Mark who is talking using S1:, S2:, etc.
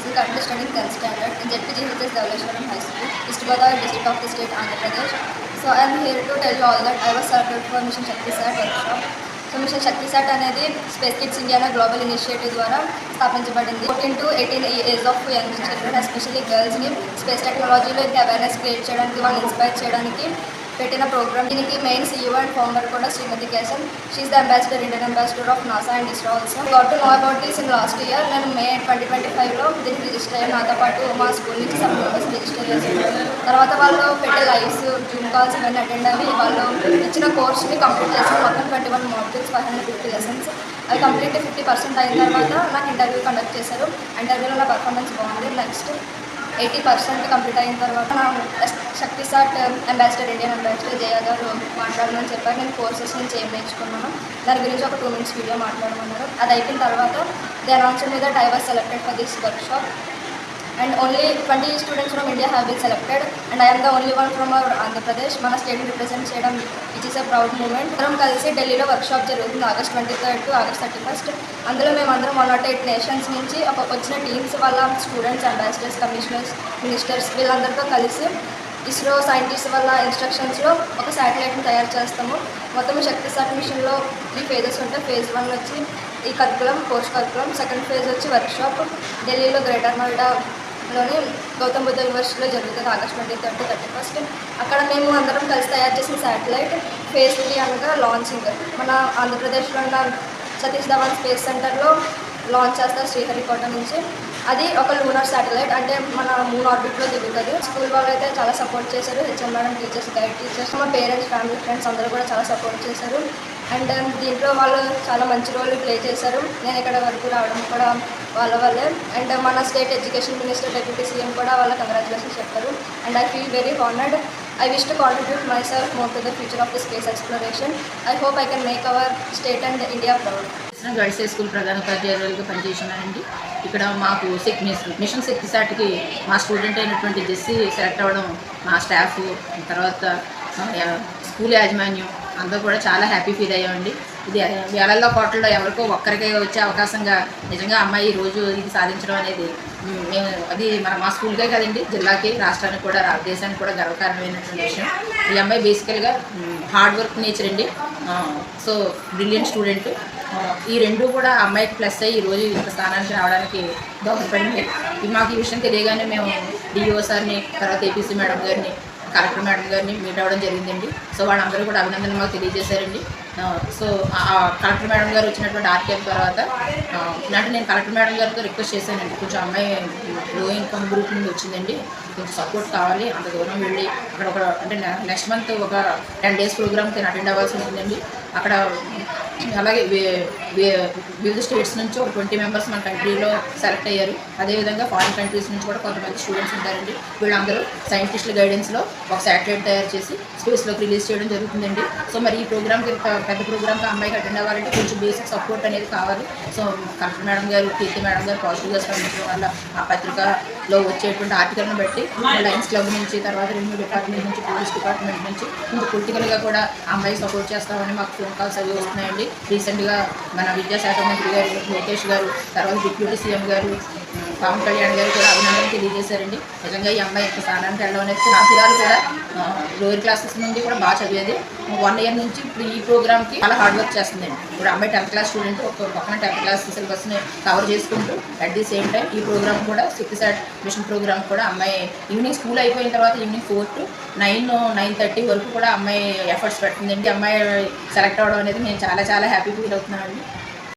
S1: is currently studying 10th standard in ZPGHS Dhauleshwaram High School, East Godavari district of the state, Andhra Pradesh. So I am here to tell you all that I was selected for Mission Shakti Sat workshop. So mission Shakti sat అనేది space kids India global initiative ద్వారా స్థాపించబడింది. 14 to 18 age of young children especially గర్ల్స్ని space టెక్నాలజీలో ఇంకా awareness create చేయడానికి, వాళ్ళు inspire చేయడానికి పెట్టిన ప్రోగ్రామ్. దీనికి మెయిన్ CEO అండ్ ఫౌండర్ కూడా Shrimati Kesan. She is the ambassador, Indian ambassador of NASA and ISRO also. Got to know about this in last year. నేను May 2025లో దీనికి రిజిస్టర్ అయ్యాను. నాతో పాటు మా స్కూల్ నుంచి 7 మెంబర్స్ రిజిస్టర్ చేశారు. తర్వాత వాళ్ళు పెట్టే లైవ్స్, జూమ్ కాల్స్ ఇవన్నీ అటెండ్ అయ్యి వాళ్ళు ఇచ్చిన కోర్స్ని కంప్లీట్ చేశారు. మొత్తం 21 మాడ్యూల్స్, 550 లెసన్స్. అవి కంప్లీట్ 50% అయిన తర్వాత నాకు ఇంటర్వ్యూ కండక్ట్ చేశారు. ఇంటర్వ్యూలో నా పర్ఫార్మెన్స్ బాగుంది. నెక్స్ట్ 80% కంప్లీట్ అయిన తర్వాత నా శక్తి సాట్ అంబాసిడర్, ఇండియన్ అంబాసిడర్ జయ గారు మాట్లాడమని చెప్పారు. నేను కోర్సెస్ నుంచి ఏం నేర్చుకున్నాను దాని గురించి ఒక 2 minutes వీడియో మాట్లాడమన్నారు. అది అయిపోయిన తర్వాత they announced me that I was selected for this workshop and only 20 students from India have been selected and I am the only one from our Andhra Pradesh. మన స్టేట్ని రిప్రజెంట్ చేయడం which is a proud moment. అందరం కలిసి ఢిల్లీలో workshop జరుగుతుంది August 23rd to August 31st. అందులో మేమందరం 108 nations నుంచి వచ్చిన టీమ్స్ వాళ్ళ స్టూడెంట్స్, అంబాసిడర్స్, కమిషనర్స్, మినిస్టర్స్ వీళ్ళందరితో కలిసి ఇస్రో సైంటిస్ట్ వాళ్ళ ఇన్స్ట్రక్షన్స్లో ఒక శాటిలైట్ని తయారు చేస్తాము. మొత్తం శక్తి సాట్ మిషన్లో 3 phases ఉంటాయి. Phase 1 వచ్చి ఈ curriculum, course curriculum. Second phase వచ్చి వర్క్షాప్ ఢిల్లీలో గ్రేటర్ నోయిడాలోని గౌతమ్ బుద్ధ యూనివర్సిటీలో జరుగుతుంది August 23rd to 31st. అక్కడ మేము అందరం కలిసి తయారు చేసిన శాటిలైట్ Phase 3 అనగా లాంచింగ్ మన ఆంధ్రప్రదేశ్లో ఉన్న సతీష్ ధవన్ స్పేస్ సెంటర్లో లాంచ్ చేస్తారు శ్రీహరికోట నుంచి. అది ఒక లూనర్ శాటిలైట్, అంటే మన మూన్ ఆర్బిట్లో దిగుతుంది. స్కూల్ వాళ్ళు అయితే చాలా సపోర్ట్ చేశారు. HM madam, teachers, guide teachers, మా పేరెంట్స్, ఫ్యామిలీ, ఫ్రెండ్స్ అందరూ కూడా చాలా సపోర్ట్ చేశారు. అండ్ దీంట్లో వాళ్ళు చాలా మంచి రోల్ ప్లే చేశారు. నేను ఇక్కడ వరకు రావడం కూడా వాళ్ళ వల్లే. అండ్ మన state education minister, deputy CM కూడా వాళ్ళ కంగ్రాచులేషన్స్ చెప్పారు. And I feel very honoured. I wish to contribute myself more to the future of the space exploration. I hope I can make our state and India proud.
S2: Girls high school ప్రధాన ఉపాధ్యాయులుగా పనిచేస్తున్నానండి. ఇక్కడ మాకు machine శక్తి సాట్కి మా student అయినటువంటి Jessie select అవ్వడం మా staff, తర్వాత school యాజమాన్యం అందరూ కూడా చాలా హ్యాపీ ఫీల్ అయ్యామండి. ఇది వేలల్లో కోట్లలో ఎవరికో ఒక్కరికే వచ్చే అవకాశంగా నిజంగా అమ్మాయి ఈరోజు ఇది సాధించడం అనేది మేము అది మా స్కూల్కే కదండి, జిల్లాకి, రాష్ట్రానికి కూడా, దేశానికి కూడా గర్వకారణమైనటువంటి విషయం. ఈ అమ్మాయి బేసికల్గా హార్డ్ వర్క్ నేచర్ అండి. So brilliant student. ఈ రెండు కూడా అమ్మాయికి ప్లస్ అయ్యి ఈరోజు ఇంత స్థానానికి రావడానికి దోహదపడింది. మాకు ఈ విషయం తెలియగానే మేము డిఓ సార్ని, తర్వాత ఏపీసీ మేడం గారిని, కలెక్టర్ మేడం గారిని మీట్ అవ్వడం జరిగిందండి. సో వాళ్ళందరూ కూడా అభినందనలు మాకు తెలియజేశారండి. సో కలెక్టర్ మేడం గారు వచ్చినటువంటి ఆర్కేఎం తర్వాత అంటే నేను కలెక్టర్ మేడం గారితో రిక్వెస్ట్ చేశానండి, కొంచెం అమ్మాయి లో ఇన్కమ్ గ్రూప్ నుండి వచ్చిందండి, కొంచెం సపోర్ట్ కావాలి, అంత దూరం వెళ్ళి అక్కడ ఒక అంటే నెక్స్ట్ మంత్ ఒక 10 days ప్రోగ్రామ్కి అటెండ్ అవ్వాల్సి ఉంటుందండి. అక్కడ అలాగే వివిధ స్టేట్స్ నుంచి ఒక 20 members మన కంట్రీలో సెలెక్ట్ అయ్యారు. అదేవిధంగా ఫారిన్ కంట్రీస్ నుంచి కూడా కొంతమంది స్టూడెంట్స్ ఉంటారండి. వీళ్ళందరూ సైంటిస్టుల గైడెన్స్లో ఒక శాటిలైట్ తయారు చేసి స్పేస్లోకి రిలీజ్ చేయడం జరుగుతుందండి. సో మరి ఈ ప్రోగ్రామ్కి, పెద్ద ప్రోగ్రామ్కి అమ్మాయికి అటెండ్ అవ్వాలంటే కొంచెం బేసిక్ సపోర్ట్ అనేది కావాలి. సో కలెక్టర్ మేడం గారు, కీర్తి మేడం గారు పాజిటివ్గా స్పందించడం వల్ల ఆ పత్రికలో వచ్చేటువంటి ఆర్టికల్ని బట్టి లయన్స్ క్లబ్ నుంచి, తర్వాత రెవెన్యూ డిపార్ట్మెంట్ నుంచి, పోలీస్ డిపార్ట్మెంట్ నుంచి కొంచెం పొలిటికల్గా కూడా అమ్మాయి సపోర్ట్ చేస్తామని మాకు ఫోన్ కాల్స్ అవి వస్తున్నాయండి. రీసెంట్గా మన విద్యాశాఖ మంత్రి గారు లోకేష్ గారు, తర్వాత డిప్యూటీ సీఎం గారు పవన్ కళ్యాణ్ గారు కూడా అభినందనలు తెలియజేశారండి. నిజంగా ఈ అమ్మాయి యొక్క స్థానానికి వెళ్ళడం అనేది నా పిల్లలు కూడా లోయర్ క్లాసెస్ నుండి కూడా బాగా చదివేది. 1 year నుంచి ఇప్పుడు ఈ ప్రోగ్రామ్కి చాలా హార్డ్ వర్క్ చేస్తుందండి. ఇప్పుడు అమ్మాయి 10th class స్టూడెంట్, ఒక పక్కన 10th class సిలబస్ని కవర్ చేసుకుంటూ అట్ ది సేమ్ టైం ఈ ప్రోగ్రామ్ కూడా శక్తి సాట్ మిషన్ ప్రోగ్రామ్ కూడా అమ్మాయి ఈవినింగ్ స్కూల్ అయిపోయిన తర్వాత ఈవినింగ్ 4 to 9:30 వరకు కూడా అమ్మాయి ఎఫర్ట్స్ పెడుతుందండి. అమ్మాయి సెలెక్ట్ అవ్వడం అనేది నేను చాలా చాలా హ్యాపీ ఫీల్ అవుతున్నానండి.